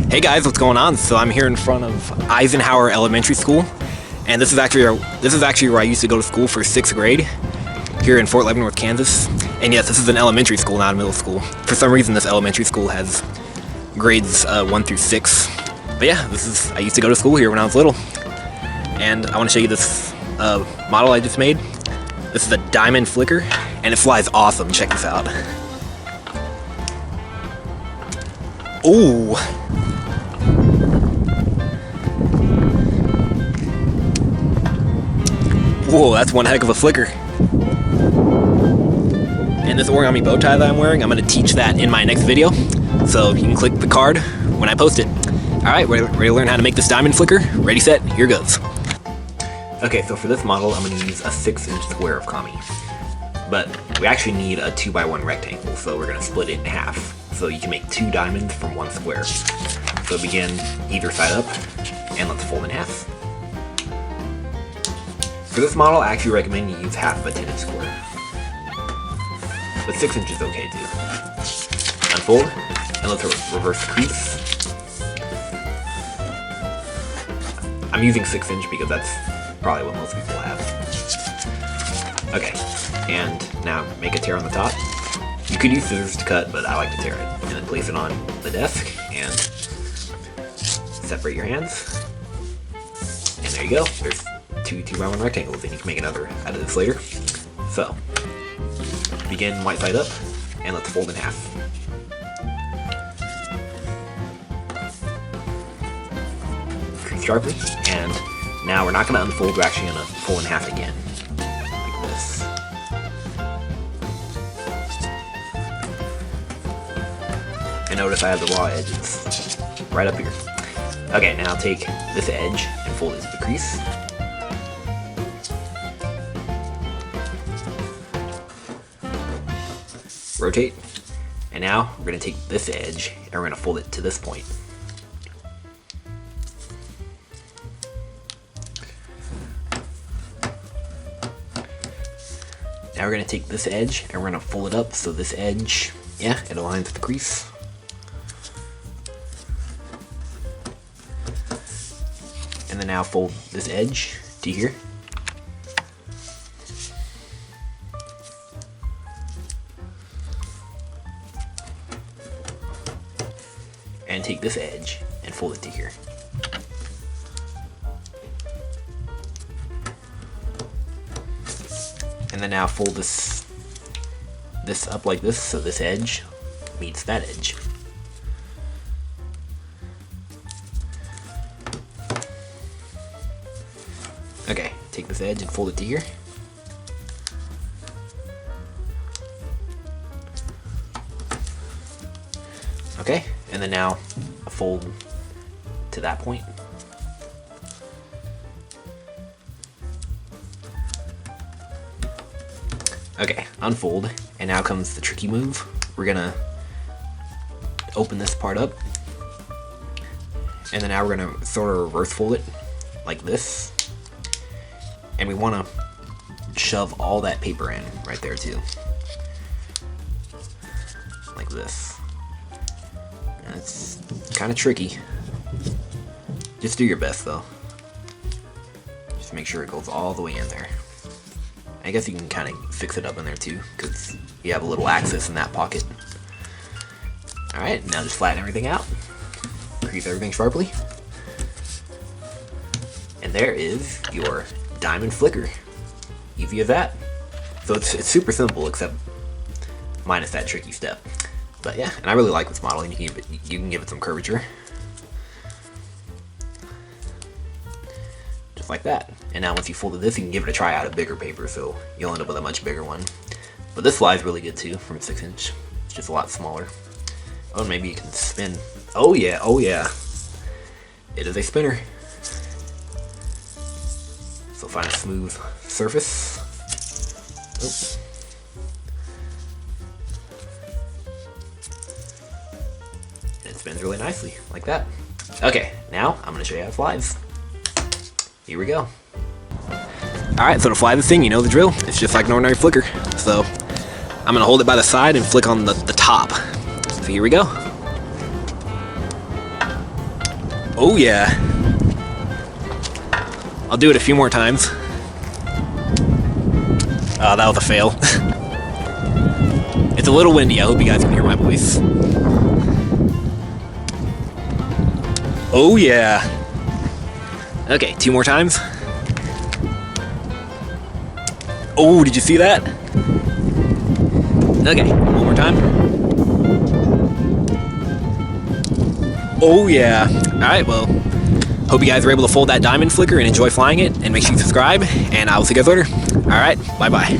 Hey guys, what's going on? So I'm here in front of Eisenhower Elementary School, and this is actually where I used to go to school for 6th grade, here in Fort Leavenworth, Kansas. And yes, this is an elementary school, not a middle school. For some reason, this elementary school has grades 1 through 6. But yeah, I used to go to school here when I was little, and I want to show you this model I just made. This is a diamond flicker, and it flies awesome. Check this out. Ooh. Whoa, that's one heck of a flicker. And this origami bow tie that I'm wearing, I'm going to teach that in my next video. So you can click the card when I post it. Alright, ready to learn how to make this diamond flicker? Ready, set, here goes. Okay, so for this model, I'm going to use a 6-inch square of kami. But we actually need a 2x1 rectangle, so we're going to split it in half. So you can make 2 diamonds from 1 square. So begin either side up, and let's fold in half. For this model, I actually recommend you use half of a 10-inch square. But 6 inches is okay too. Unfold, and let's reverse the crease. I'm using 6-inch because that's probably what most people have. Okay, and now make a tear on the top. You could use scissors to cut, but I like to tear it. And then place it on the desk, and separate your hands. And there you go. There's 2 2x1 rectangles, and you can make another out of this later. So, begin white side up, and let's fold in half. Crease sharply, and now we're not going to unfold, we're actually going to fold in half again, like this. And notice I have the raw edges right up here. Okay, now take this edge and fold it to the crease. Rotate, and now we're going to take this edge and we're going to fold it to this point. Now we're going to take this edge and we're going to fold it up so this edge, yeah, it aligns with the crease. And then now fold this edge to here. And take this edge and fold it to here. And then now fold this up like this so this edge meets that edge. Okay, take this edge and fold it to here. Okay, and then now a fold to that point. Okay, unfold, and now comes the tricky move. We're gonna open this part up, and then now we're gonna sort of reverse fold it like this, and we wanna shove all that paper in right there too, like this. It's kind of tricky. Just do your best though. Just make sure it goes all the way in there. I guess you can kind of fix it up in there too, because you have a little access in that pocket. Alright, now just flatten everything out. Crease everything sharply. And there is your diamond flicker. Easy as that. So it's super simple, except minus that tricky step. But yeah, and I really like this model, and you can give it some curvature. Just like that. And now once you folded this, you can give it a try out of bigger paper, so you'll end up with a much bigger one. But this flies really good too, from 6-inch. It's just a lot smaller. Oh, and maybe you can spin. Oh yeah, oh yeah. It is a spinner. So find a smooth surface. Oops. It spins really nicely, like that. Okay, now I'm going to show you how it flies. Here we go. Alright, so to fly this thing, you know the drill. It's just like an ordinary flicker. So I'm going to hold it by the side and flick on the top. So here we go. Oh yeah. I'll do it a few more times. Oh, that was a fail. It's a little windy. I hope you guys can hear my voice. Oh yeah. Okay, 2 more times. Oh, did you see that? Okay, 1 more time. Oh yeah. Alright, well, hope you guys were able to fold that diamond flicker and enjoy flying it, and make sure you subscribe, and I will see you guys later. Alright, bye-bye.